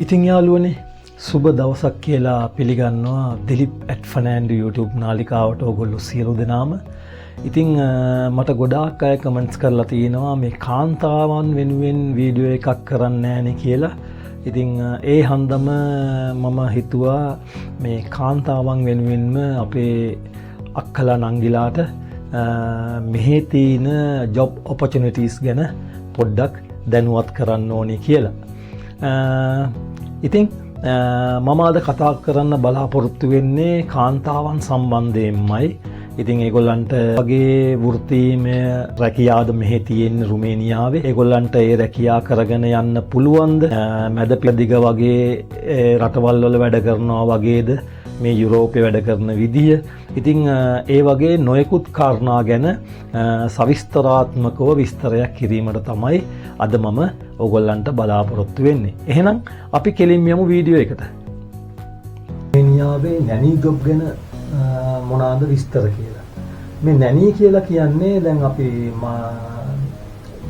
ඉතින් යාළුවනේ සුබ දවසක් කියලා පිළිගන්නවා දිලිප් @ෆර්නෑන්ඩෝ YouTube නාලිකාවට ඔයගොල්ලෝ සියලු දෙනාම. ඉතින් මට ගොඩාක් අය කමෙන්ට්ස් කරලා තියෙනවා මේ කාන්තාවන් වෙනුවෙන් වීඩියෝ එකක් කරන්න නෑනේ කියලා. ඉතින් ඒ හන්දම මම හිතුවා මේ කාන්තාවන් වෙනුවෙන්ම අපේ අක්කලා නංගිලාට මෙහි තියෙන ජොබ් ඔපචුනිටිස් ගැන පොඩ්ඩක් දැනුවත් කරන්න ඕනේ කියලා. ඉතින් මම අද කතා කරන්න බලාපොරොත්තු වෙන්නේ කාන්තාවන් සම්බන්ධයෙන්මයි. ඉතින් ඒගොල්ලන්ට වගේ වෘත්තීමය රැකියාද මෙහි තියෙන්නේ රුමේනියාවේ. ඒගොල්ලන්ට ඒ රැකියා කරගෙන යන්න පුළුවන්ද? මැද පෙරදිග වගේ රටවල් වල වැඩ කරනවා වගේද මේ යුරෝපේ වැඩ කරන විදිය. ඉතින් ඒ වගේ නොයෙකුත් කාරණා ගැන සවිස්තරාත්මකව විස්තරයක් කිරීමට තමයි අද මම ඔයගොල්ලන්ට බලාපොරොත්තු වෙන්නේ. එහෙනම් අපි කෙලින්ම යමු වීඩියෝ එකට. රුමේනියාවේ නැනී ජොබ් ගැන මොනවාද විස්තර කියලා. මේ නැනී කියලා කියන්නේ දැන් අපි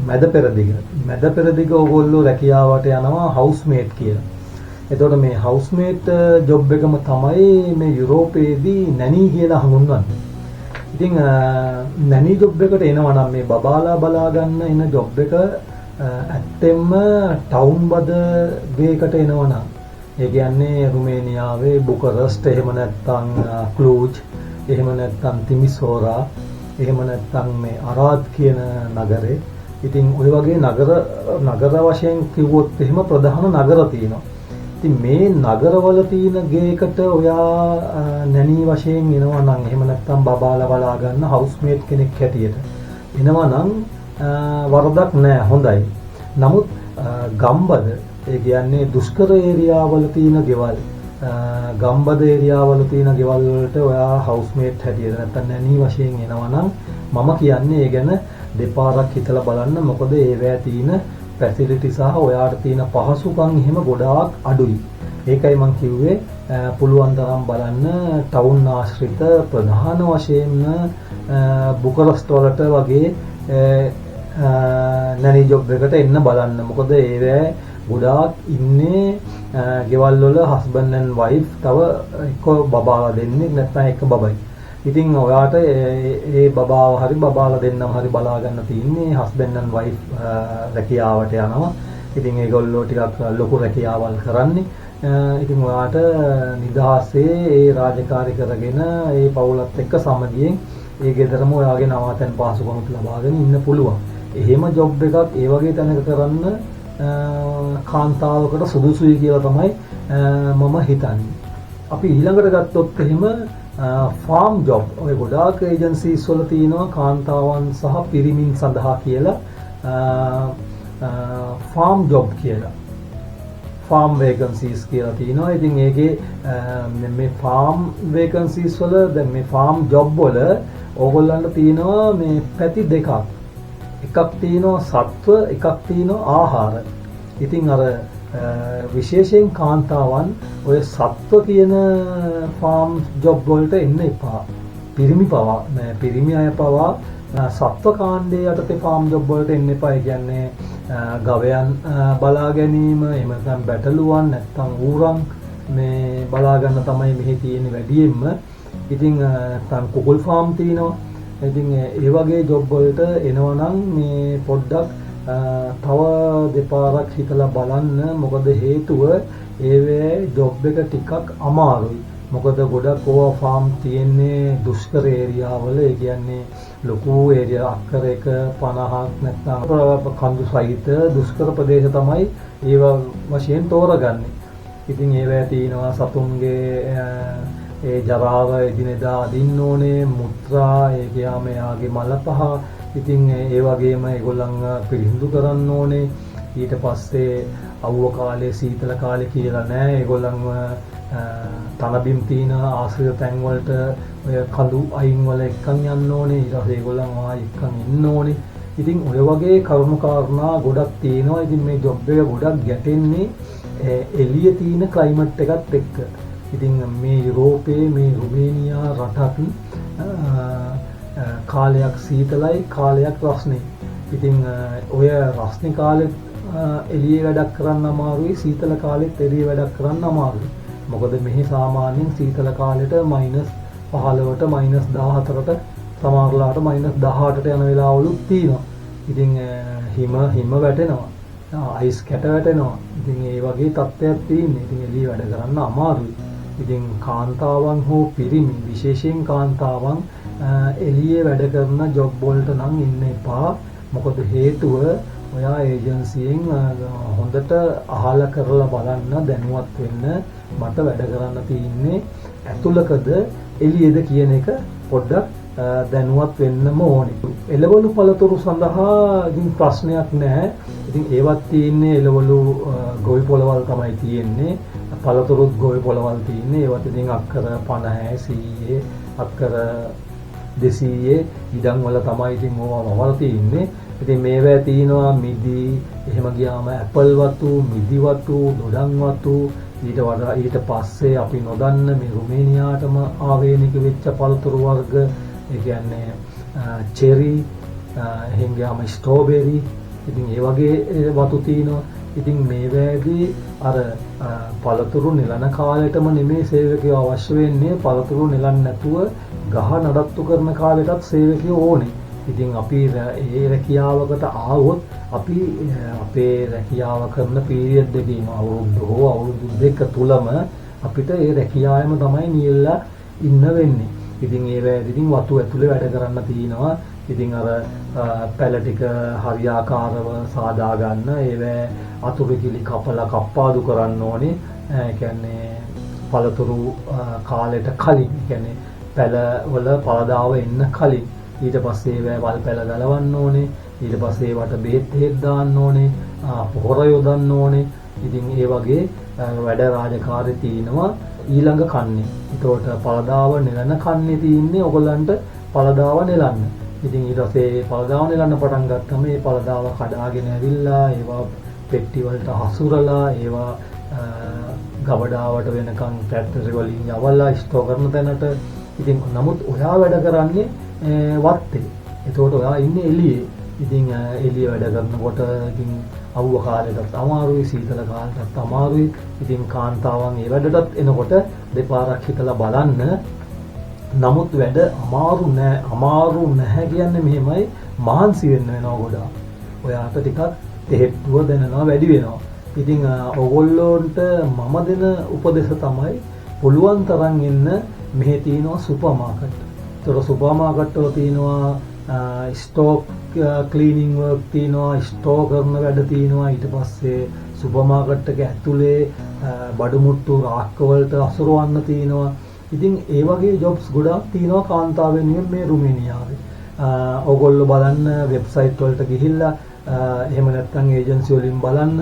මැද පෙරදිග ඕගොල්ලෝ රැකියාවට යනවා හවුස්මේට් කියලා. එතකොට මේ හවුස්මේට් ජොබ් එකම තමයි මේ යුරෝපයේදී නැනී කියලා හඳුන්වන්නේ. ඉතින් නැනී ජොබ් එකට එනවා නම් මේ බබාලා බලා ගන්න එන ජොබ් එක ඇත්තෙන්ම ටවුන් බද ගේකට එනවා නම් ඒ කියන්නේ රුමේනියාවේ බුකරස්ට් එහෙම නැත්නම් ක්ලූජ් එහෙම නැත්නම් තිමිසෝරා එහෙම නැත්නම් මේ අරාද් කියන නගරේ. ඉතින් ওই වගේ නගර වශයෙන් කිව්වොත් එහෙම ප්‍රධාන නගර තියෙනවා. ඉතින් මේ නගරවල තියෙන ගේකට ඔයා නැනී වශයෙන් එනවා නම් එහෙම නැත්නම් බබාලා බලා ගන්න හවුස්මේට් කෙනෙක් හැටියට එනවා නම් වරදක් නෑ, හොඳයි. නමුත් ගම්බද ඒ කියන්නේ දුෂ්කර ඒරියාවල තියෙන ගෙවල්, ගම්බද ඒරියාවල තියෙන ගෙවල් වලට ඔයා හවුස්මේට් හැටියට නැත්නම් නැනී වශයෙන් එනවා නම් මම කියන්නේ ඒ ගැන දෙපාරක් හිතලා බලන්න. මොකද ඒවැය තියෙන ෆැසිලිටි සහ ඔයාට තියෙන පහසුකම් එහෙම ගොඩාක් අඩුයි. ඒකයි මම කිව්වේ පුළුවන් තරම් බලන්න ටවුන් ආශ්‍රිත ප්‍රධාන වශයෙන්ම බුකරස්ට් වලට වගේ නැනී ජොබ් එකට එන්න බලන්න. මොකද ඒවැය ගොඩාක් ඉන්නේ ගෙවල් වල හස්බන්ඩ් ඇන්ඩ් වයිෆ් තව එක්ක බබාලා දෙන්නේ නැත්නම් එක බබයි. ඉතින් ඔයාට ඒ බබාව හරි බබාලා දෙන්නම හරි බලා ගන්න තියෙන්නේ හස්බන්ඩ් ඇන්ඩ් වයිෆ් රැකියාවට යනවා. ඉතින් ඒගොල්ලෝ ටිකක් ලොකු රැකියාවල් කරන්නේ. ඉතින් ඔයාට නිදහසේ ඒ රාජකාරී කරගෙන ඒ පවුලත් එක්ක සමගියෙන් ඒ ගෙදරම ඔයාගේ නවාතැන් පහසුකම් ලබාගෙන ඉන්න පුළුවන්. එහෙම ජොබ් එකක් ඒ වගේ තැනක කරන්න කාන්තාවකට සුදුසුයි කියලා තමයි මම හිතන්නේ. අපි ඊළඟට ගත්තොත් එහෙම ෆාම් ජොබ්. ඔය ගොඩාක් ඒජන්සිස් වල තියෙනවා කාන්තාවන් සහ පිරිමින් සඳහා කියලා ෆාම් ජොබ් කියලා. ෆාම් වේකන්සිස් කියලා තියෙනවා. ඉතින් ඒකේ මේ ෆාම් වේකන්සිස් වල දැන් මේ ෆාම් ජොබ් වල ඕගොල්ලන්ට තියෙනවා මේ පැති දෙකක්. එකක් තියෙනවා සත්ව, එකක් තියෙනවා ආහාර. ඉතින් අර විශේෂයෙන් කාන්තාවන් ඔය සත්ව කියන ෆාම් ජොබ් වලට එන්න එපා. පිරිමි අය පවා සත්ව කාණ්ඩයේ යටතේ ෆාම් ජොබ් වලට එන්න එපා. ඒ කියන්නේ ගවයන් බලා ගැනීම, එහෙම නැත්නම් බැටළුවන් නැත්නම් ඌරන් මේ බලා ගන්න තමයි මෙහි තියෙන්නේ වැඩියෙන්ම. ඉතින් නැත්නම් කුකුල් ෆාම් තියෙනවා. ඉතින් ඒ වගේ ජොබ් වලට එනවා නම් මේ පොඩ්ඩක් තව දෙපාරක් හිතලා බලන්න. මොකද හේතුව ඒවේ ජොබ් එක ටිකක් අමාරුයි. මොකද ගොඩක් ඕවා ෆාම් තියෙන්නේ දුෂ්කර ඒරියාවල. ඒ කියන්නේ ලොකු ඒරියා අක්කර 150ක් නැත්නම් කඳු සහිත දුෂ්කර ප්‍රදේශ තමයි ඒව වශයෙන් තෝරගන්නේ. ඉතින් ඒවැය තියෙනවා සතුන්ගේ ඒ ජරාව එදිනෙදා අදින්න ඕනේ, මුත්‍රා, ඒ කියාම එයාගේ මල පහ. ඉතින් ඒ වගේම ඒගොල්ලන් පිරිසිදු කරන්න ඕනේ. ඊට පස්සේ අවුව කාලේ සීතල කාලේ කියලා නෑ. ඒගොල්ලන් තනබිම් තියෙන ආශ්‍රිත තැන් වලට ඔය කඳු අයින් වල එක්කන් යන්න ඕනේ. ඊට පස්සේ ඒගොල්ලන් ආයෙ එක්කන් ඉන්න ඕනේ. ඉතින් ඔය වගේ කරුණු කාරණා ගොඩක් තියෙනවා. ඉතින් මේ ජොබ් එක ගොඩක් ගැටෙන්නේ එළිය තියෙන ක්ලයිමට් එකත් එක්ක. ඉතින් මේ යුරෝපයේ මේ රුමේනියා රටත් කාලයක් සීතලයි, කාලයක් රස්නේ. ඉතින් ඔය රස්නේ කාලේ එළියේ වැඩක් කරන්න අමාරුයි, සීතල කාලෙත් එළියේ වැඩක් කරන්න අමාරුයි. මොකද මෙහි සාමාන්‍යයෙන් සීතල කාලෙට -15ට -14ට සමහරලාට -18ට යන වෙලාවලුත් තියෙනවා. ඉතින් හිම වැටෙනවා. අයිස් කැට වැටෙනවා. ඉතින් ඒ වගේ තත්ත්වයක් තියෙන්නේ. ඉතින් එළියේ වැඩ කරන්න අමාරුයි. ඉතින් කාන්තාවන් හෝ පිරිමි විශේෂයෙන් කාන්තාවන් එළියේ වැඩ කරන ජොබ් වලට නම් ඉන්න එපා. මොකද හේතුව ඔයා ඒජන්සියෙන් හොඳට අහලා කරලා බලන්න, දැනුවත් වෙන්න. මට වැඩ කරන්න තියෙන්නේ ඇතුළකද එළියේද කියන එක පොඩ්ඩක් දැනුවත් වෙන්නම ඕනේ. එළවලු පළතුරු සඳහා ඉතින් ප්‍රශ්නයක් නැහැ. ඉතින් ඒවත් තියෙන්නේ එළවලු ගොවි පොළවල් තමයි තියෙන්නේ. පළතුරුත් ගොවි පොළවල් තියෙන්නේ. ඒවත් ඉතින් අක්කර 50 100 අක්කර 200 ඉඩම් වල තමයි ඉතින් ඕවා වවල් තියෙන්නේ. ඉතින් මේවා තියෙනවා මිදි, එහෙම ගියාම ඇපල් වතු, මිදි වතු, දොඩම් වතු, ඊට පස්සේ අපි නොදන්න මේ රුමේනියාටම ආවේනික වෙච්ච පළතුරු වර්ග, ඒ කියන්නේ චෙරි, එහෙම ගියාම ස්ට්‍රෝබෙරි, ඉතින් ඒ වගේ වතු තියෙනවා. ඉතින් මේවැදී අර පළතුරු නෙලන කාලෙටම නෙමේ සේවකයෝ අවශ්‍ය වෙන්නේ. පළතුරු නෙලන්න නැතුව ගහ නඩත්තු කරන කාලෙටත් සේවකයෝ ඕනේ. ඉතින් අපි ඒ රැකියාවකට ආවොත් අපි අපේ රැකියාව කරන පීරියඩ් එකේම අවුරුදු හෝ අවුරුදු දෙක තුලම අපිට ඒ රැකියාවෙම තමයි නියලා ඉන්න වෙන්නේ. ඉතින් ඒ වෙලාවේදී වතු ඇතුලේ වැඩ කරන්න තියෙනවා. ඉතින් අර පැල ටික හරියාකාරව සාදා ගන්න, ඒවැ අතුරු කිලි කපලා කප්පාදු කරන්න ඕනේ. ඒ කියන්නේ පළතුරු කාලෙට කලින්, කියන්නේ පැල වල පළදාව එන්න කලින්. ඊට පස්සේ ඒවැ වල් පැල ගලවන්න ඕනේ. ඊට පස්සේ ඒවට බෙහෙත් දාන්න ඕනේ, පොහොර යොදන්න ඕනේ. ඉතින් ඒ වගේ වැඩ රාජකාරී තියෙනවා ඊළඟ කන්නේ. ඒකට පළදාව නෙලන කන්නේ තියෙන්නේ ඔයගොල්ලන්ට පළදාව නෙලන්න. ඉතින් ඊට පස්සේ පළදාව නෙලන්න පටන් ගත්තම මේ පළදාව කඩාගෙන ඇවිල්ලා ඒවා පෙට්ටි වලට හසුරලා ඒවා ගබඩාවට වෙනකන් ෆැක්ටරි වලින් යවලා ස්ටෝර් කරන තැනට. ඉතින් නමුත් ඔයා වැඩ කරන්නේ වත්තේ. ඒකට ඔයා ඉන්නේ එළියේ. ඉතින් එළිය වැඩ කරනකොට ඉතින් අවුව කාලෙටත් අමාරුයි, සීතල කාලෙටත් අමාරුයි. ඉතින් කාන්තාවන් ඒ වැඩටත් එනකොට දෙපාරක් හිතලා බලන්න. නමුත් වැඩ අමාරු නැහැ කියන්නේ මෙහෙමයි, මහන්සි වෙන්න වෙනවා ගොඩාක්. ඔයාට ටිකක් තෙහෙට්ටුව දැනෙනවා, වැඩි වෙනවා. ඉතින් ඕගොල්ලෝන්ට මම දෙන උපදේශ තමයි පුළුවන් තරම් ඉන්න මෙහි තියෙනවා සුපර් මාකට්. ඒතර සුපර් මාකට් වල තියෙනවා ස්ටෝක් ක්ලීනින් වර්ක් තියෙනවා, ස්ටෝර් කරන වැඩ තියෙනවා. ඊට පස්සේ සුපර් මාකට් එක ඇතුලේ බඩු මුට්ටු රාක්ක වලට අසුරවන්න තියෙනවා. ඉතින් ඒ වගේ ජොබ්ස් ගොඩාක් තියෙනවා කාන්තාවෙන් මේ රුමේනියාවේ. ඕගොල්ලෝ බලන්න වෙබ්සයිට් වලට ගිහිල්ලා එහෙම නැත්නම් ඒජන්සි වලින් බලන්න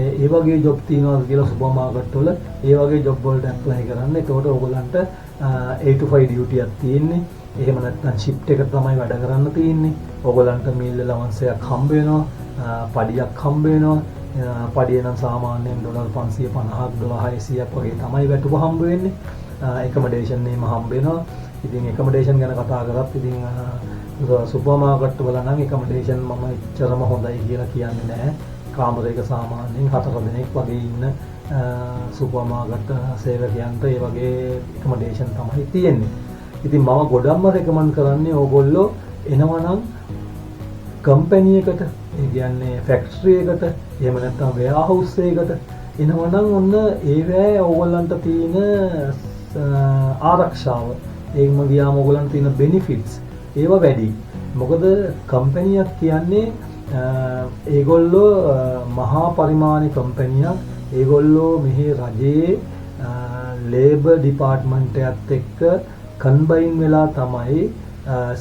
ඒ වගේ ජොබ් තියෙනවා කියලා සුපර් මාකට් වල ඒ වගේ ජොබ් වලට ඇප්ලයි කරන්න. ඒකට ඕගොල්ලන්ට 8 to 5 ඩියුටි එකක් තියෙන්නේ. එහෙම නැත්නම් ෂිෆ්ට් එක තමයි වැඩ කරන්න තියෙන්නේ. ඕගොල්ලන්ට මීල් allowance එකක් හම්බ වෙනවා, පඩියක් හම්බ වෙනවා. පඩිය නම් සාමාන්‍යයෙන් $550ක් $600ක් වගේ තමයි වැටුප හම්බ වෙන්නේ. එකමඩේෂන් එකම හම්බ වෙනවා. ඉතින් එකමඩේෂන් ගැන කතා කරත් ඉතින් සුපර් මාකට් වල නම් එකමඩේෂන් මම එච්චරම හොඳයි කියලා කියන්නේ නැහැ. කාමරයක සාමාන්‍යයෙන් 4 දෙනෙක් වගේ ඉන්න සුපර් මාකට් සේවකයන්ට ඒ වගේ එකමඩේෂන් තමයි තියෙන්නේ. ඉතින් මම ගොඩක්ම රෙකමන්ඩ් කරන්නේ ඕගොල්ලෝ එනවනම් කම්පැනි එකට, ඒ කියන්නේ ෆැක්ටරි එකට, එහෙම නැත්නම් වෙයාහවුස් එකකට එනවනම් ඔන්න ඒවැ ඕගොල්ලන්ට තියෙන ආරක්ෂාව, ඒකම ගියාම ඕගොල්ලන්ට තියෙන බෙනිෆිට්ස් ඒවා වැඩි. මොකද කම්පැනියක් කියන්නේ ඒගොල්ලෝ මහා පරිමාණ කම්පැනියක්. ඒගොල්ලෝ මෙහි රජයේ ලේබර් ඩිපාර්ට්මන්ට් එකත් එක්ක කන්බයින් වෙලා තමයි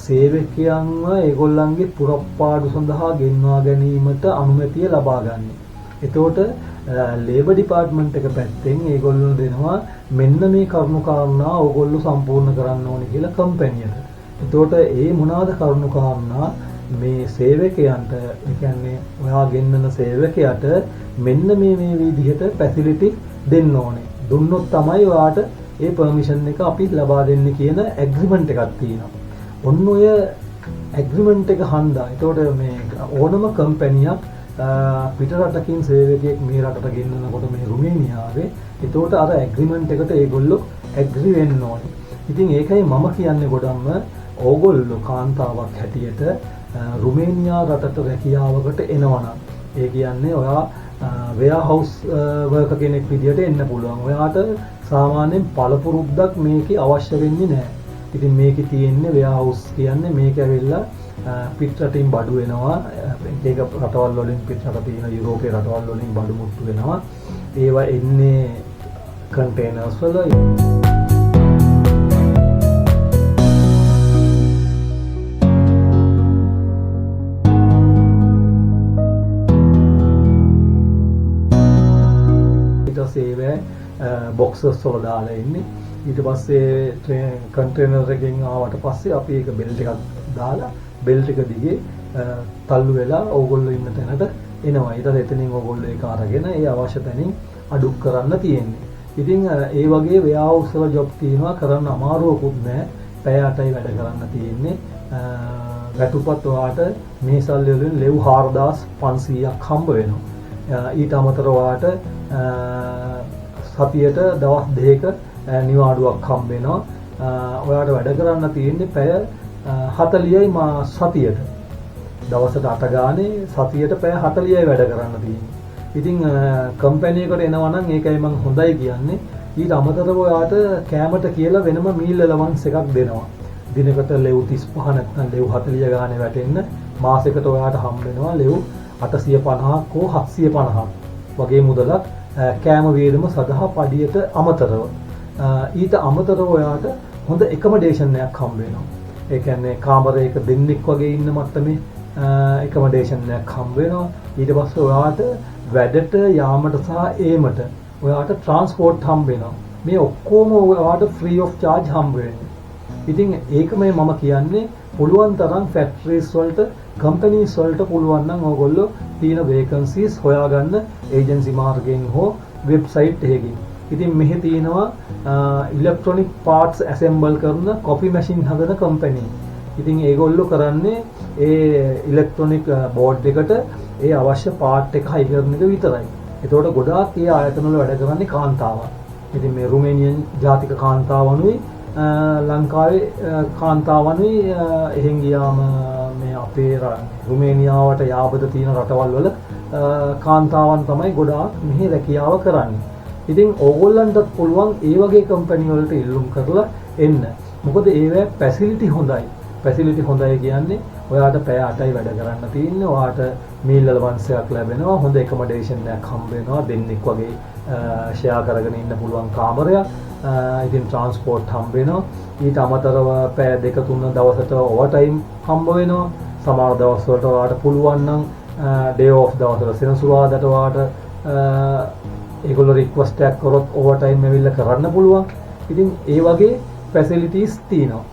සේවකයන්ව ඒගොල්ලන්ගේ පුරප්පාඩු සඳහා ගෙන්වා ගැනීමට අනුමැතිය ලබා ගන්න. එතකොට ලේබර් ඩිපාර්ට්මන්ට් එක පැත්තෙන් ඒගොල්ලෝ දෙනවා මෙන්න මේ කරුණු කාරණා ඕගොල්ලෝ සම්පූර්ණ කරන්න ඕනේ කියලා කම්පැනියට. එතකොට ඒ මොනවාද කරුණු කාරණා මේ සේවකයන්ට, ඒ කියන්නේ ඔයා ගෙන්නන සේවකයාට මෙන්න මේ විදිහට ෆැසිලිටි දෙන්න ඕනේ. දුන්නොත් තමයි ඔයාට ඒ පර්මිෂන් එක අපි ලබා දෙන්නේ කියන ඇග්‍රීමන්ට් එකක් තියෙනවා. ඔන්න ඔය ඇග්‍රීමන්ට් එක හන්දා. ඒතකොට මේ ඕනම කම්පැනියක් පිට රටකින් සේවකයෙක් මේ රටට ගෙන්නනකොට මේ රුමේනියාවේ ඒතකොට අර ඇග්‍රීමන්ට් එකට ඒගොල්ලෝ ඇග්‍රී වෙන්න ඕනේ. ඉතින් ඒකයි මම කියන්නේ ගොඩක්ම ඕගොල්ලෝ කාන්තාවක් හැටියට රුමේනියා රටට රැකියාවකට එනවනම් ඒ කියන්නේ ඔයා වෙයාහවුස් වර්කර් කෙනෙක් විදියට එන්න පුළුවන්. ඔයාට සාමාන්‍යයෙන් පළපුරුද්දක් මේකේ අවශ්‍ය වෙන්නේ නැහැ. ඉතින් මේකේ තියෙන්නේ වෙයාහවුස් කියන්නේ මේක ඇවිල්ලා පිට රටින් බඩු වෙනවා. ඒක රටවල් වලින් පිට රට තියෙන යුරෝපයේ රටවල් වලින් බඩු මුට්ටු වෙනවා. ඒවා එන්නේ කන්ටේනර්ස් වල. බොක්සස් වල දාලා ඉන්නේ. ඊට පස්සේ කන්ටේනර් එකෙන් ආවට පස්සේ අපි ඒක බෙල්ට් එකක් දාලා බෙල්ට් එක දිගේ තල්ලු වෙලා ඕගොල්ලෝ ඉන්න තැනට එනවා. ඊට එතනින් ඕගොල්ලෝ ඒක අරගෙන ඒ අවශ්‍ය තැනින් අඩුක් කරන්න තියෙන්නේ. ඉතින් ඒ වගේ වෙයාහවුස් වල ජොබ් තියෙනවා කරන්න අමාරුවකුත් නැහැ. පැය 8යි වැඩ කරන්න තියෙන්නේ. වැටුපත් ඔයාට මේ සල්ලි වලින් ලෙව් 4500ක් හම්බ වෙනවා. ඊට අමතරව ඔයාට සතියට දවස් දෙකක නිවාඩුවක් හම්බ වෙනවා. ඔයාට වැඩ කරන්න තියෙන්නේ පැය 40යි සතියට. දවසට 8 ගානේ සතියට පැය 40යි වැඩ කරන්න තියෙන්නේ. ඉතින් කම්පැනි එකට එනවා නම් ඒකයි මම හොඳයි කියන්නේ. ඊට අමතරව ඔයාට කෑමට කියලා වෙනම මීල් ඇලවන්ස් එකක් දෙනවා. දිනකට ලෙව් 35 නැත්නම් ලෙව් 40 ගානේ වැටෙන්න මාසෙකට ඔයාට හම්බ වෙනවා ලෙව් 850ක් හෝ 750ක් වගේ මුදලක් කෑම වේදම සඳහා පඩියට අමතරව. ඊට අමතරව ඔයාට හොඳ එකමඩේෂන් එකක් හම්බ වෙනවා. ඒ කියන්නේ කාමරයක දෙන්නෙක් වගේ ඉන්න මට්ටමේ එකමඩේෂන් එකක් හම්බ වෙනවා. ඊට පස්සේ ඔයාට වැඩට යාමට සහ ඒමට ඔයාට ට්‍රාන්ස්පෝර්ට් හම්බ වෙනවා. මේ ඔක්කොම ඔයාට ෆ්‍රී ඔෆ් චාර්ජ් හම්බ වෙනවා. ඉතින් ඒකමයි මම කියන්නේ පුළුවන් තරම් ෆැක්ටරිස් වලට කම්පැනිස් වලට පුළුවන් නම් ඕගොල්ලෝ තියෙන වේකන්සිස් හොයාගන්න ඒජන්සි මාර්ගයෙන් හෝ වෙබ්සයිට් එකකින්. ඉතින් මෙහි තියෙනවා ඉලෙක්ට්‍රොනික පාර්ට්ස් ඇසෙම්බල් කරන කොපි මැෂින් හදන කම්පැනි. ඉතින් ඒගොල්ලෝ කරන්නේ ඒ ඉලෙක්ට්‍රොනික බෝඩ් එකට ඒ අවශ්‍ය පාර්ට් එක හයි කරන එක විතරයි. ඒතකොට ගොඩාක් ඒ ආයතන වල වැඩ කරන්නේ කාන්තාවන්. ඉතින් මේ රුමේනියන් ජාතික කාන්තාවනුයි ලංකාවේ කාන්තාවනුයි එහෙන් ගියාම මේ අපේ රුමේනියාවට යාබද තියෙන රටවල් වල කාන්තාවන් තමයි ගොඩාක් මෙහි රැකියාව කරන්නේ. ඉතින් ඕගොල්ලන්ටත් පුළුවන් ඒ වගේ කම්පැනි වලට ඉල්ලුම් කරලා එන්න. මොකද ඒවැ ෆැසිලිටි හොඳයි. ෆැසිලිටි හොඳයි කියන්නේ ඔයාට පැය 8යි වැඩ කරන්න තියෙන්නේ. ඔයාට මීල් ඇලවන්ස් එකක් ලැබෙනවා. හොඳ එකමඩේෂන් එකක් හම්බ වෙනවා. දෙන්නෙක් වගේ ෂෙයා කරගෙන ඉන්න පුළුවන් කාමරයක්. ඉතින් ට්‍රාන්ස්පෝර්ට් හම්බ වෙනවා. ඊට අමතරව පැය 2-3 දවසට ඕවර් ටයිම් හම්බ වෙනවා. සමහර දවස් වලට ඔයාට පුළුවන් නම් ඩේ ඔෆ් දවසවල සෙනසුරාදාට ඔයාට ඒගොල්ලෝ රික්වෙස්ට් එකක් කරොත් ඕවර් ටයිම් ඇවිල්ලා කරන්න පුළුවන්. ඉතින් ඒ වගේ ෆැසිලිටිස් තියෙනවා.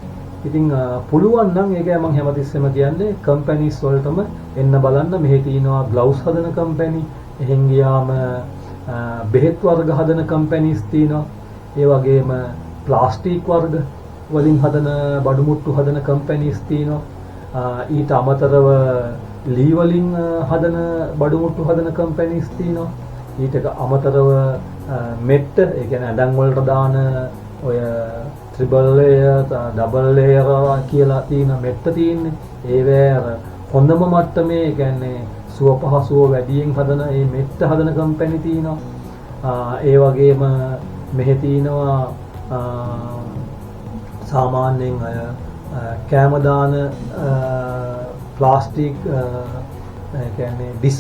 ඉතින් පුළුවන් නම් ඒකයි මම හැමතිස්සෙම කියන්නේ කම්පැනිස් වලටම එන්න බලන්න. මෙහි තියෙනවා ග්ලව්ස් හදන කම්පැනි. එහෙන් ගියාම බෙහෙත් වර්ග හදන කම්පැනිස් තියෙනවා. ඒ වගේම ප්ලාස්ටික් වර්ග වලින් හදන බඩු මුට්ටු හදන කම්පැනිස් තියෙනවා. ඊට අමතරව ලී වලින් හදන බඩු මුට්ටු හදන කම්පැනිස් තියෙනවා. ඊට අමතරව මෙට්ට ඒ කියන්නේ ඇඳන් වලට දාන ඔය ට්‍රිපල් ලේයර් ඩබල් ලේයර් කියලා තියෙන මෙට්ට තියෙන්නේ. ඒවැ අර හොඳම මට්ටමේ ඒ කියන්නේ සුව පහසුව වැඩියෙන් හදන මේ මෙට්ට හදන කම්පැනි තියෙනවා. ඒ වගේම මෙහි තියෙනවා සාමාන්‍යයෙන් අය කෑම දාන ප්ලාස්ටික් ඒ කියන්නේ ඩිස්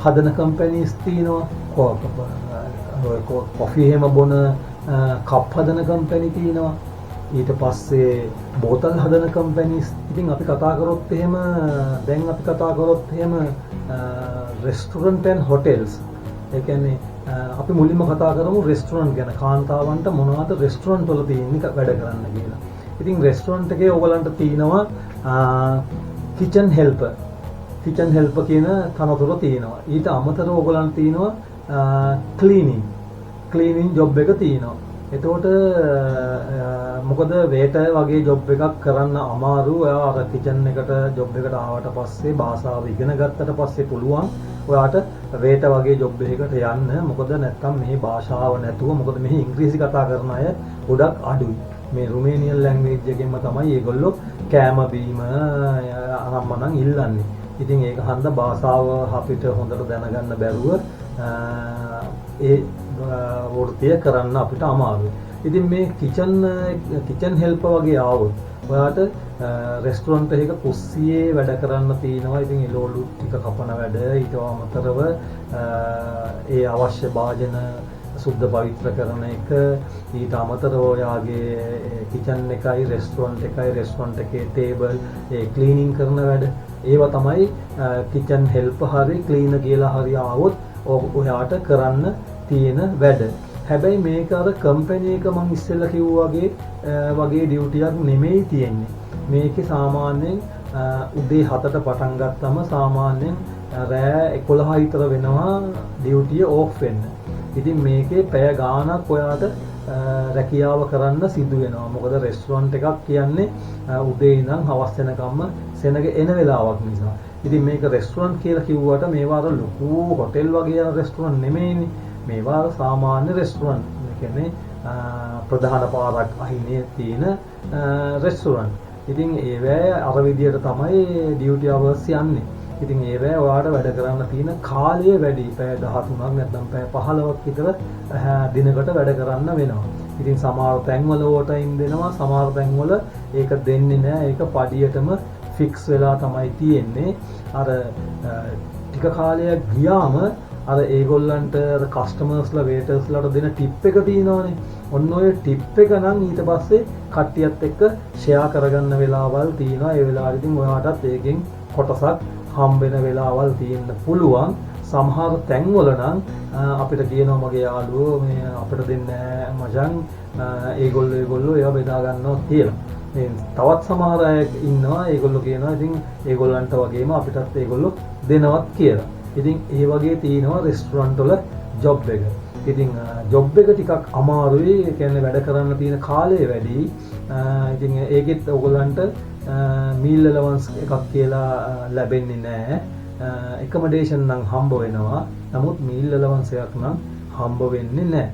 හදන කම්පැනිස් තියෙනවා. කොෆි එහෙම බොන කප් හදන කම්පැනි තියෙනවා. ඊට පස්සේ බෝතල් හදන කම්පැනිස්. ඉතින් අපි කතා කරොත් එහෙම දැන් අපි කතා කරොත් එහෙම රෙස්ටොරන්ට් ඇන්ඩ් හොටෙල්ස්. ඒ කියන්නේ අපි මුලින්ම කතා කරමු රෙස්ටොරන්ට් ගැන. කාන්තාවන්ට මොනවද රෙස්ටොරන්ට් වල තියෙන්නේ වැඩ කරන්න කියලා. ඉතින් රෙස්ටොරන්ට් එකේ ඕගලන්ට තියෙනවා කිචන් හෙල්පර්. කිචන් හෙල්පර් කියන තනතුර තියෙනවා. ඊට අමතරව ඕගලන්ට තියෙනවා ක්ලීනින් ජොබ් එක තියෙනවා. එතකොට මොකද වේටර් වගේ ජොබ් එකක් කරන්න අමාරු. ඔයා අර කිචන් එකට ජොබ් එකට ආවට පස්සේ භාෂාව ඉගෙන ගත්තට පස්සේ පුළුවන් ඔයාට වේටර් වගේ ජොබ් එකකට යන්න. මොකද නැත්තම් මේ භාෂාව නැතුව මොකද මෙහි ඉංග්‍රීසි කතා කරන අය ගොඩක් අඩුයි. මේ රුමේනියන් ලැන්ග්වේජ් එකෙන්ම තමයි ඒගොල්ලෝ කෑම බීම අනම්මනම් ඉල්ලන්නේ. ඉතින් ඒක හන්ද භාෂාව අපිට හොඳට දැනගන්න බැරුව ඒ වෘත්තිය කරන්න අපිට අමාරුයි. ඉතින් මේ කිචන් හෙල්පර් වගේ ආවොත් ඔයාට රෙස්ටොරන්ට් එකක කුස්සියේ වැඩ කරන්න තියෙනවා. ඉතින් එළවලු ටික කපන වැඩ ඊට අමතරව ඒ අවශ්‍ය භාජන සුද්ධ පවිත්‍ර කරන එක ඊට අමතරව ඔයාගේ කිචන් එකයි රෙස්ටොරන්ට් එකේ ටේබල් ඒ ක්ලීනින් කරන වැඩ ඒවා තමයි කිචන් හෙල්පර් හරි ක්ලීනර් කියලා හරි ආවොත් ඔයාට කරන්න තියෙන වැඩ. හැබැයි මේක අර කම්පැනි එක මම ඉස්සෙල්ලා කිව්වා වගේ ඩියුටියක් නෙමෙයි තියෙන්නේ. මේකේ සාමාන්‍යයෙන් උදේ 7ට පටන් ගත්තම සාමාන්‍යයෙන් රෑ 11 විතර වෙනවා ඩියුටිය ඕෆ් වෙන්න. ඉතින් මේකේ පැය ගාණක් ඔයාට රැකියාව කරන්න සිදු වෙනවා. මොකද රෙස්ටොරන්ට් එකක් කියන්නේ උදේ ඉඳන් හවස වෙනකම්ම සෙනග එන වෙලාවක් නිසා. ඉතින් මේක රෙස්ටොරන්ට් කියලා කිව්වට මේවා අර ලොකු හොටෙල් වගේ යන රෙස්ටොරන්ට් නෙමෙයිනේ. මේවා සාමාන්‍ය රෙස්ටොරන්ට්. ඒ කියන්නේ ප්‍රධාන පාරක් අහිනේ තියෙන රෙස්ටොරන්ට්. ඉතින් ඒවැය අර විදියට තමයි ඩියුටි අවර්ස් යන්නේ. ඉතින් ඒවැය ඔයාට වැඩ කරන්න තියෙන කාලය වැඩි. පැය 13ක් නැත්නම් පැය 15ක් විතර දිනකට වැඩ කරන්න වෙනවා. ඉතින් සමහර තැන්වල ඕවර්ටයිම් දෙනවා. සමහර තැන්වල ඒක දෙන්නේ නැහැ. ඒක පඩියටම ෆික්ස් වෙලා තමයි තියෙන්නේ. අර ටික කාලයක් ගියාම අර ඒගොල්ලන්ට අර කස්ටමර්ස්ලා වේටර්ස්ලාට දෙන ටිප් එක තියෙනවානේ. ඔන්න ඔය ටිප් එක නම් ඊට පස්සේ කට්ටියත් එක්ක ෂෙයා කරගන්න වෙලාවල් තියෙනවා. ඒ වෙලාවෙදිම ඔයාටත් ඒකෙන් කොටසක් හම්බ වෙන වෙලාවල් තියෙන්න පුළුවන්. සමහර තැන්වල නම් අපිට කියනවා මගේ යාළුවෝ මේ අපිට දෙන්නේ මචං ඒගොල්ලෝ ඒවා බෙදා ගන්නවා කියලා. මේ තවත් සමහර අය ඉන්නවා ඒගොල්ලෝ කියනවා ඉතින් ඒගොල්ලන්ට වගේම අපිටත් ඒගොල්ලෝ දෙනවත් කියලා. ඉතින් ඒ වගේ තියෙනවා රෙස්ටොරන්ට් වල ජොබ් එක. ඉතින් ජොබ් එක ටිකක් අමාරුයි. ඒ කියන්නේ වැඩ කරන්න තියෙන කාලය වැඩි. ඉතින් ඒකෙත් ඔයගොල්ලන්ට මීල් ඇලවන්ස් එකක් කියලා ලැබෙන්නේ නැහැ. එකමඩේෂන් නම් හම්බ වෙනවා. නමුත් මීල් ඇලවන්ස් එකක් නම් හම්බ වෙන්නේ නැහැ.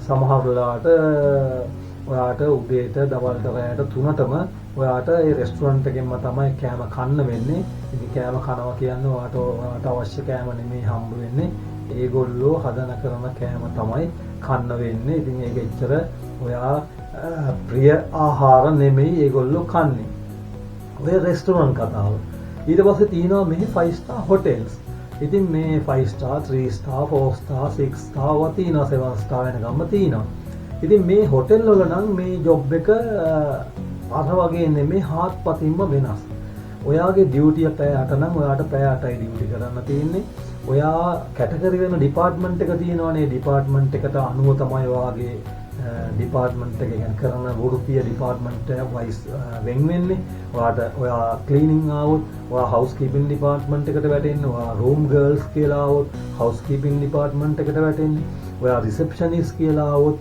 සමහර වෙලාවට ඔයාට උදේට දවල්ට රැයට 3ටම ඔයාට ඒ රෙස්ටොරන්ට් එකෙන්ම තමයි කෑම කන්න වෙන්නේ. ඉතින් කෑම කනවා කියන්නේ ඔයාට අවශ්‍ය කෑම නෙමෙයි හම්බ වෙන්නේ. ඒගොල්ලෝ හදන කරන කෑම තමයි කන්න වෙන්නේ. ඉතින් ඒක එච්චර ඔයා ප්‍රිය ආහාර නෙමෙයි ඒගොල්ලෝ කන්නේ. ඔය රෙස්ටොරන්ට් කතාව. ඊට පස්සේ තියෙනවා මේ 5 star hotels. ඉතින් මේ 5 star, 3 star, 4 star, 6 star වගේ තියෙනවා 7 star වෙනකම්ම තියෙනවා. ඉතින් මේ හොටෙල් වල නම් මේ ජොබ් එක අර වගේ නෙමෙයි හාත්පසින්ම වෙනස්. ඔයාගේ ඩියුටි එක පැය 8 නම් ඔයාට පැය 8යි ඩියුටි කරන්න තියෙන්නේ. ඔයා කැටගරි වෙන ඩිපාර්ට්මන්ට් එක තියෙනවානේ. ඩිපාර්ට්මන්ට් එකට අනුව තමයි ඔයාගේ ඩිපාර්ට්මන්ට් එක ගැන කරන වෘත්තීය ඩිපාර්ට්මන්ට් වයිස් වෙන් වෙන්නේ. ඔයා ක්ලීනින් ආවොත් ඔයා හවුස් කීපින් ඩිපාර්ට්මන්ට් එකට වැටෙන්නේ. ඔයා රූම් ගර්ල්ස් කියලා ආවොත් හවුස් කීපින් ඩිපාර්ට්මන්ට් එකට වැටෙන්නේ. ඔයා රිසෙප්ෂනිස්ට් කියලා ආවොත්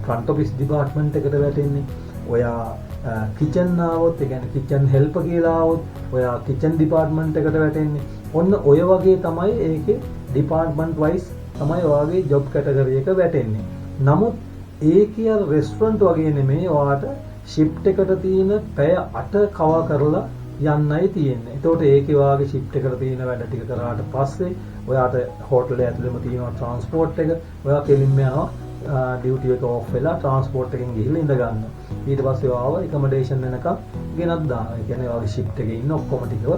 ෆ්‍රන්ට් ඔෆිස් ඩිපාර්ට්මන්ට් එකට වැටෙන්නේ. ඔයා කිචන් ආවොත් ඒ කියන්නේ කිචන් හෙල්පර් කියලා ආවොත් ඔයා කිචන් ඩිපාර්ට්මන්ට් එකට වැටෙන්නේ. ඔන්න ඔය වගේ තමයි ඒකේ ඩිපාර්ට්මන්ට් වයිස් තමයි ඔයාගේ ජොබ් කැටගරි එක වැටෙන්නේ. නමුත් ඒකේ අර රෙස්ටොරන්ට් වගේ නෙමෙයි. ඔයාට ෂිෆ්ට් එකට තියෙන පැය 8 කවා කරලා යන්නයි තියෙන්නේ. ඒතකොට ඒකේ ඔයාගේ ෂිෆ්ට් එකට තියෙන වැඩ ටික කරාට පස්සේ ඔයාට හෝටලේ ඇතුළෙම තියෙනවා ට්‍රාන්ස්පෝර්ට් එක. ඔයා කෙලින්ම යනවා ඩියුටි එක ඕෆ් වෙලා ට්‍රාන්ස්පෝර්ට් එකෙන් ගිහිල්ලා ඉඳ ගන්නවා. ඊට පස්සේ ඔයාව එකමඩේෂන් වෙනකම් ගෙනත් දානවා. ඒ කියන්නේ ඔයාගේ ෂිෆ්ට් එකේ ඉන්න ඔක්කොම ටිකව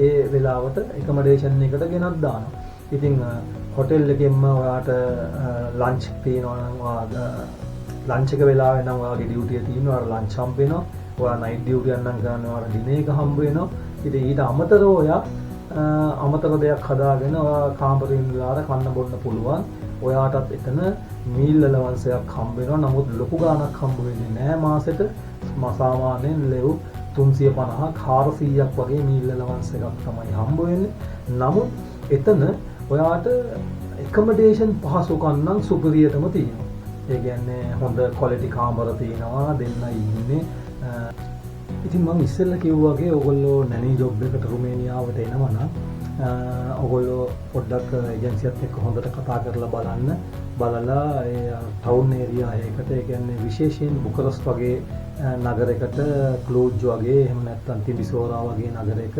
ඒ වෙලාවට එකමඩේෂන් එකට ගෙනත් දානවා. ඉතින් හොටෙල් එකෙන්ම ඔයාට ලන්ච් තියෙනවා නම් ඔයා ලන්ච් එක වෙලාවෙ නම් ඔයාගේ ඩියුටි එක තියෙනවා. ඔයාලා ලන්ච් හම්බ වෙනවා. ඔයා නයිට් ඩියුටි එකක් නම් කරන්නේ ඔයාලා ඩිනර් එක හම්බ වෙනවා. ඉතින් ඊට අමතරව ඔයා අමතර දෙයක් හදාගෙන ඔයා කාමරේ ඉඳලා කන්න බොන්න පුළුවන්. ඔයාටත් එතන මීල් ඇලවන්ස් එකක් හම්බ වෙනවා. නමුත් ලොකු ගාණක් හම්බ වෙන්නේ නැහැ මාසෙට. සාමාන්‍යයෙන් ලෙව් 350ක් 400ක් වගේ මීල් ඇලවන්ස් එකක් තමයි හම්බ වෙන්නේ. නමුත් එතන ඔයාට එකමඩේෂන් පහසුකම් නම් සුපිරියටම තියෙනවා. ඒ කියන්නේ හොඳ ක්වොලිටි කාමර තියෙනවා දෙන්නයි ඉන්නේ. ඉතින් මම ඉස්සෙල්ලා කිව්වා වගේ ඔයගොල්ලෝ නැනී ජොබ් එකට රුමේනියාවට එනවා නම් ඔයගොල්ලෝ පොඩ්ඩක් ඒජන්සියත් එක්ක හොඳට කතා කරලා බලලා ඒ ටවුන් ඒරියා එකකට ඒ කියන්නේ විශේෂයෙන් බුකරස්ට් වගේ නගරයකට ක්ලූජ් වගේ එහෙම නැත්නම් තිබිසෝරා වගේ නගරයක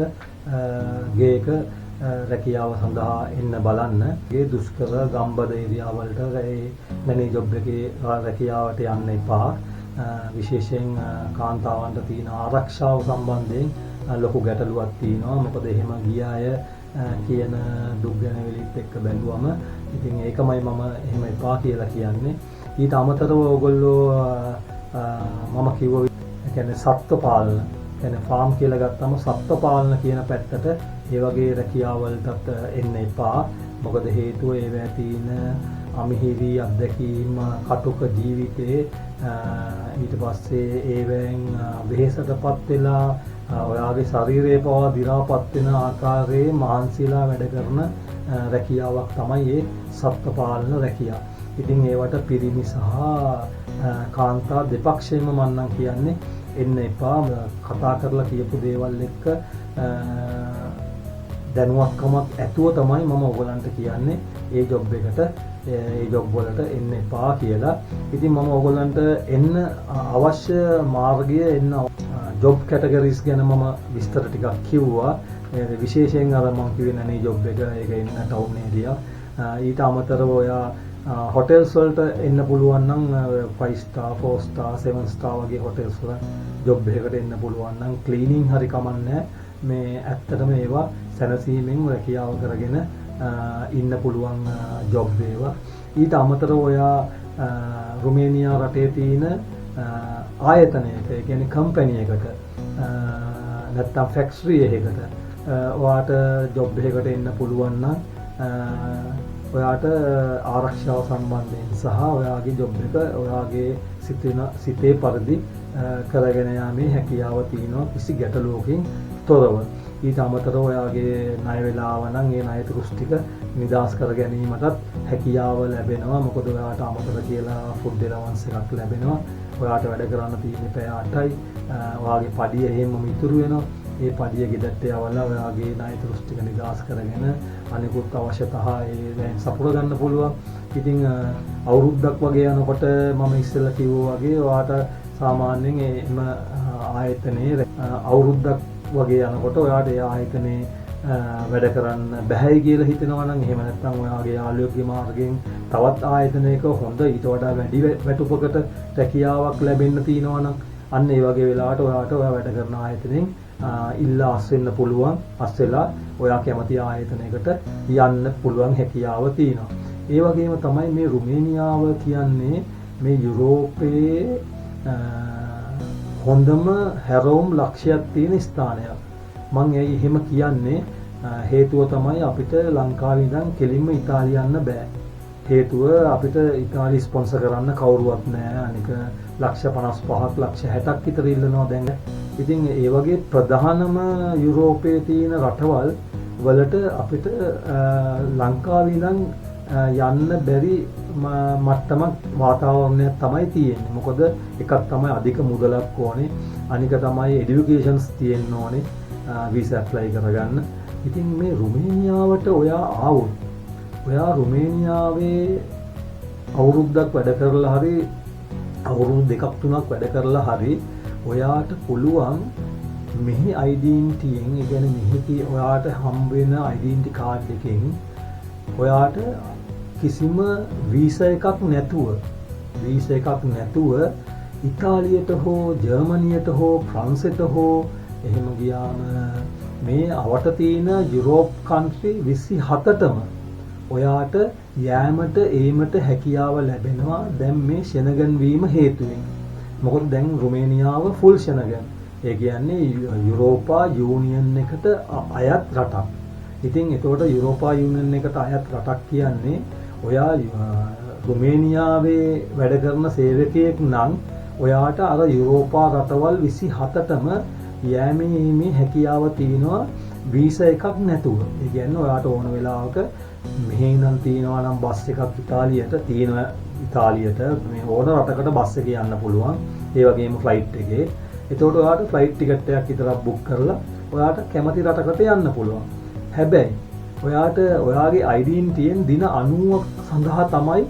ගේක රැකියාව සඳහා එන්න බලන්න. ඒ දුෂ්කර ගම්බද ඒරියා වලට ඒ නැනී ජොබ් එකේ රැකියාවට යන්න එපා. විශේෂයෙන් කාන්තාවන්ට තියෙන ආරක්ෂාව සම්බන්ධයෙන් ලොකු ගැටලුවක් තියෙනවා. මොකද එහෙම ගිය අය කියන දුක් ගැනවිලිත් එක්ක බැලුවම ඉතින් ඒකමයි මම එහෙම එපා කියලා කියන්නේ. ඊට අමතරව ඔයගොල්ලෝ මම කිව්වා කියන්නේ සත්ත්ව පාලන කියන්නේ ෆාම් කියලා ගත්තම සත්ත්ව පාලන කියන පැත්තට ඒ වගේ රැකියාවලටත් එන්න එපා. මොකද හේතුව ඒවැ තියෙන අමිහිරි අත්දැකීම් කටුක ජීවිතේ ඊට පස්සේ ඒවෙන් වෙහෙසටපත් වෙලා ඔයාගේ ශරීරය පවා දි รา පත් වෙන ආකාරයේ මහන්සිලා වැඩ කරන රැකියාවක් තමයි ඒ සත්ත්ව පාලන රැකියාව. ඉතින් ඒවට පිරිමි සහ කාන්තා දෙපක්ෂයෙන්ම මම නම් කියන්නේ එන්න එපා. කතා කරලා කියපු දේවල් එක්ක දැනුවත්කමක් ඇතුව තමයි මම ඔයගලන්ට කියන්නේ ඒ ජොබ් එකට ඒ ජොබ් වලට එන්න එපා කියලා. ඉතින් මම ඔයගලන්ට එන්න අවශ්‍ය මාර්ගය එන්න ජොබ් කැටගරිස් ගැන මම විස්තර ටිකක් කිව්වා. විශේෂයෙන් අර මම කිව්වේ නැනේ ජොබ් එක ඒක එන්න ටවුන් ඒරියා. ඊට අමතරව ඔයා හොටෙල්ස් වලට එන්න පුළුවන් නම් 5 star 4 star 7 star වගේ හොටෙල්ස් වල ජොබ් එකකට එන්න පුළුවන් නම් ක්ලීනින් හරි කමන්නේ මේ ඇත්තටම ඒවා සැනසීමෙන් රැකියාව කරගෙන ඉන්න පුළුවන් ජොබ් ඒවා. ඊට අමතරව ඔයා රුමේනියා රටේ තියෙන ආයතනයක ඒ කියන්නේ කම්පැනි එකකට නැත්නම් ෆැක්ටරි එකකට ඔයාට ජොබ් එකකට එන්න පුළුවන් නම් ඔයාට ආරක්ෂාව සම්බන්ධයෙන් සහ ඔයාගේ ජොබ් එක ඔයාගේ සිතේ පරිදි කරගෙන යාමේ හැකියාව තියෙනවා කිසි ගැටලුවකින් තොරව. ඊට අමතරව ඔයාගේ ණය වේලාව නම් ඒ ණය තුරුස් ටික නිදාස් කර ගැනීමටත් හැකියාව ලැබෙනවා. මොකද ඔයාට අමතර කියලා ෆුඩ් එලවන්ස් එකක් ලැබෙනවා. ඔයාට වැඩ කරන්න තියෙන පැය 8යි. ඔයාගේ පඩිය එහෙමම ඉතුරු වෙනවා. ඒ පඩිය ගෙදරට යවලා ඔයාගේ ණය තුරුස් ටික නිදාස් කරගෙන අනිකුත් අවශ්‍යතා ඒ දැන් සපුර ගන්න පුළුවන්. ඉතින් අවුරුද්දක් වගේ යනකොට මම ඉස්සෙල්ලා කිව්වා වගේ ඔයාට සාමාන්‍යයෙන් එම ආයතනයේ අවුරුද්දක් වගේ යනකොට ඔයාට ඒ ආයතනයේ වැඩ කරන්න බැහැයි කියලා හිතෙනවා නම් එහෙම නැත්නම් ඔයාගේ යාළුවෙක්ගේ මාර්ගයෙන් තවත් ආයතනයක හොඳ ඊට වඩා වැඩි වැටුපකට රැකියාවක් ලැබෙන්න තියෙනවා නම් අන්න ඒ වගේ වෙලාවට ඔයාට ඔයා වැඩ කරන ආයතනයෙන් ඉල්ලා අස් වෙන්න පුළුවන්. අස් වෙලා ඔයා කැමති ආයතනයකට යන්න පුළුවන් හැකියාව තියෙනවා. ඒ වගේම තමයි මේ රුමේනියාව කියන්නේ මේ යුරෝපයේ හොඳම හැරවුම් ලක්ෂයක් තියෙන ස්ථානයක්. මම ඇයි එහෙම කියන්නේ? හේතුව තමයි අපිට ලංකාවේ ඉඳන් කෙලින්ම ඉතාලිය යන්න බෑ. හේතුව අපිට ඉතාලි ස්පොන්සර් කරන්න කවුරුවත් නැහැ. අනික ලක්ෂ 55ක් ලක්ෂ 60ක් විතර ඉල්ලනවා දැන්. ඉතින් ඒ වගේ ප්‍රධානම යුරෝපයේ තියෙන රටවල් වලට අපිට ලංකාවේ ඉඳන් යන්න බැරි මට්ටමක් වාතාවරණයක් තමයි තියෙන්නේ. මොකද එකක් තමයි අධික මුදලක් ඕනේ. අනික තමයි এডুকেෂන්ස් තියෙන්න ඕනේ වීසා ඇප්ලයි කරගන්න. ඉතින් මේ රුමේනියාවට ඔයා ආවොත් ඔයා රුමේනියාවේ අවුරුද්දක් වැඩ කරලා හරි අවුරුදු දෙකක් තුනක් වැඩ කරලා හරි ඔයාට පුළුවන් මෙහි ඩෙන්ටිටියෙන් ඒ කියන්නේ මෙහි ඔයාට හම්බ වෙන ඩෙන්ටිටි කාඩ් එකෙන් ඔයාට කිසිම වීසා එකක් නැතුව ඉතාලියට හෝ ජර්මනියට හෝ ප්‍රංශයට හෝ එහෙම ගියාම මේ අවට තියෙන යුරෝප් කන්ට්‍රි 27ටම ඔයාට යෑමට ඒමට හැකියාව ලැබෙනවා දැන් මේ ශෙනගන් වීම හේතුවෙන්. මොකද දැන් රුමේනියාව ෆුල් ශෙනගන්. ඒ කියන්නේ යුරෝපා යූනියන් එකට අයත් රටක්. ඉතින් ඒකට යුරෝපා යූනියන් එකට අයත් රටක් කියන්නේ ඔයා රුමේනියාවේ වැඩ කරන සේවකයෙක් නම් ඔයාට අර යුරෝපා රටවල් 27ටම යෑමේ හැකියාව තියෙනවා වීසා එකක් නැතුව. ඒ කියන්නේ ඔයාට ඕන වෙලාවක මෙහි ඉඳන් තියනවා නම් බස් එකක් ඉතාලියට මේ ඕන රටකට බස් එකේ යන්න පුළුවන්. ඒ වගේම ෆ්ලයිට් එකේ. එතකොට ඔයාට ෆ්ලයිට් ටිකට් එකක් විතරක් බුක් කරලා ඔයාට කැමති රටකට යන්න පුළුවන්. හැබැයි ඔයාට ඔයාගේ ඩෙන්ටිටියෙන් දින 90ක් සඳහා තමයි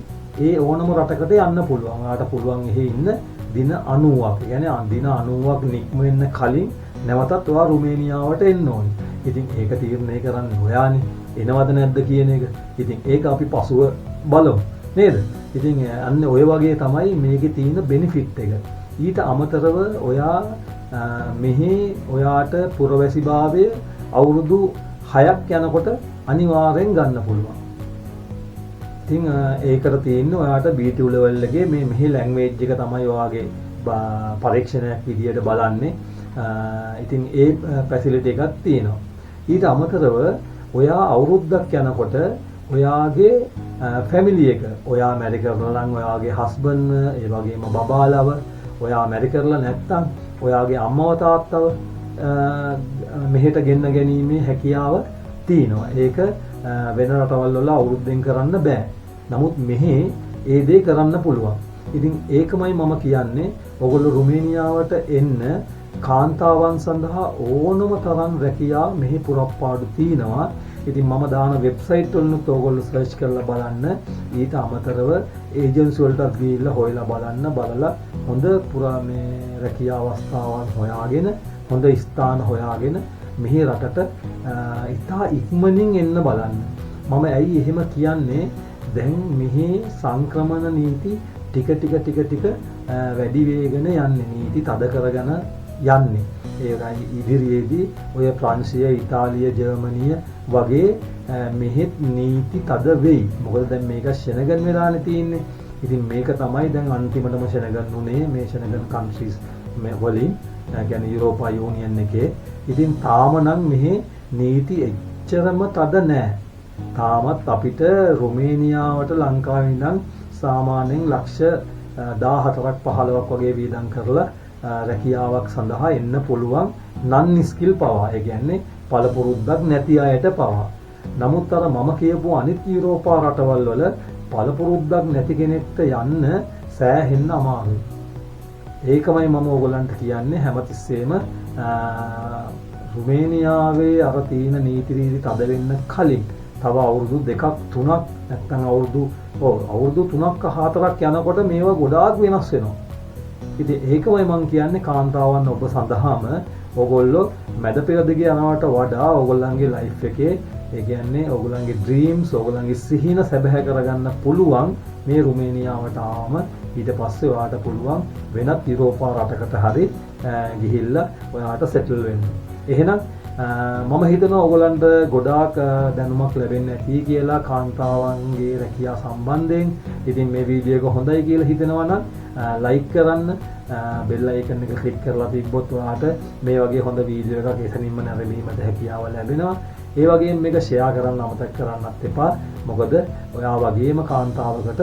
ඒ ඕනම රටකට යන්න පුළුවන්. ඔයාට පුළුවන් එහෙ ඉන්න දින 90ක්. ඒ කියන්නේ දින 90ක් නික්ම වෙන්න කලින් නැවතත් ඔයා රුමේනියාවට එන්න ඕනේ. ඉතින් ඒක තීරණය කරන්නේ ඔයානේ. එනවද නැද්ද කියන එක. ඉතින් ඒක අපි පසුව බලමු. නේද? ඉතින් අන්න ඔය වගේ තමයි මේකේ තියෙන බෙනිෆිට් එක. ඊට අමතරව ඔයා මෙහි ඔයාට පුරවැසිභාවය අවුරුදු 6ක් යනකොට අනිවාර්යෙන් ගන්න පුළුවන්. ඉතින් ඒකට තියෙන්නේ ඔයාට B2 level එකේ මේ මෙහි ලැන්ග්වේජ් එක තමයි ඔයාගේ පරීක්ෂණයක් විදියට බලන්නේ. ඉතින් ඒ ෆැසිලිටි එකක් තියෙනවා. ඊට අමතරව ඔයා අවුරුද්දක් යනකොට ඔයාගේ ෆැමිලි එක ඔයා මැරි කරලා නම් ඔයාගේ හස්බන්ඩ් ඒ වගේම බබාලව ඔයා මැරි කරලා නැත්නම් ඔයාගේ අම්මව තාත්තව මෙහෙට ගෙන්න ගැනීමේ හැකියාව තියෙනවා. ඒක වෙන රටවල් වල අවුරුද්දෙන් කරන්න බෑ. නමුත් මෙහි ඒ දේ කරන්න පුළුවන්. ඉතින් ඒකමයි මම කියන්නේ ඔයගොල්ලෝ රුමේනියාවට එන්න කාන්තාවන් සඳහා ඕනම තරම් රැකියා මෙහි පුරප්පාඩු තියෙනවා. ඉතින් මම දාන වෙබ්සයිට් වලුත් ඔයගොල්ලෝ සර්ච් කරලා බලන්න. ඊට අමතරව ඒජන්සි වලටත් ගිහිල්ලා හොයලා බලලා හොඳ මේ රැකියා අවස්ථාවන් හොයාගෙන හොඳ ස්ථාන හොයාගෙන මෙහි රටට ඉතා ඉක්මනින් එන්න බලන්න. මම ඇයි එහෙම කියන්නේ? දැන් මෙහි සංක්‍රමණ නීති ටික වැඩි වේගෙන යන්නේ. නීති තද කරගෙන යන්නේ. ඒකයි ඉදිරියේදී ඔය ප්‍රංශය, ඉතාලිය, ජර්මනිය වගේ මෙහෙත් නීති තද වෙයි. මොකද දැන් මේක ෂෙනගන් වෙලානේ තියෙන්නේ. ඉතින් මේක තමයි දැන් අන්තිමටම ෂෙනගන් උනේ මේ ෂෙනගන් කන්ට්‍රීස් මේ වලින් කියන්නේ යුරෝපා යූනියන් එකේ. ඉතින් තාම නම් මෙහි නීති එච්චරම තද නෑ. තාමත් අපිට රුමේනියාවට ලංකාවේ ඉඳන් සාමාන්‍යයෙන් ලක්ෂ 14ක් 15ක් වගේ වීදම් කරලා රැකියාවක් සඳහා එන්න පුළුවන් නන් ස්කිල් පවා. ඒ කියන්නේ පළපුරුද්දක් නැති අයට පවා. නමුත් අර මම කියපු අනිත් යුරෝපා රටවල් වල පළපුරුද්දක් නැති කෙනෙක්ට යන්න සෑහෙන්න අමාරුයි. ඒකමයි මම ඕගොල්ලන්ට කියන්නේ හැමතිස්සෙම රුමේනියාවේ අර තියෙන නීති රීති තද වෙන්න කලින් තව අවුරුදු 2ක් 3ක් නැත්නම් අවුරුදු 3ක් 4ක් යනකොට මේවා ගොඩාක් වෙනස් වෙනවා. ඉතින් ඒකමයි මම කියන්නේ කාන්තාවන් ඔබ සඳහාම ඕගොල්ලෝ මැද පෙරදිග යනවට වඩා ඕගොල්ලන්ගේ ලයිෆ් එකේ ඒ කියන්නේ ඕගොල්ලන්ගේ ඩ්‍රීම්ස් ඕගොල්ලන්ගේ සිහින සැබෑ කරගන්න පුළුවන් මේ රුමේනියාවට ආවම ඊට පස්සේ ඔයාට පුළුවන් වෙනත් යුරෝපා රටකට හරි ගිහිල්ලා ඔයාට සෙටල් වෙන්න. එහෙනම් මම හිතනවා ඕගොල්ලන්ට ගොඩාක් දැනුමක් ලැබෙන්නේ නැති කියලා කාන්තාවන්ගේ රැකියාව සම්බන්ධයෙන්. ඉතින් මේ වීඩියෝ එක හොඳයි කියලා හිතනවා නම් ලයික් කරන්න, බෙල් අයිකන් එක ක්ලික් කරලා තිබ්බොත් ඔයාට මේ වගේ හොඳ වීඩියෝ එකක් එතනින්ම නැරඹීමට හැකියාව ලැබෙනවා. ඒ වගේම මේක ෂෙයා කරන්න අමතක කරන්නත් එපා. මොකද ඔයා වගේම කාන්තාවකට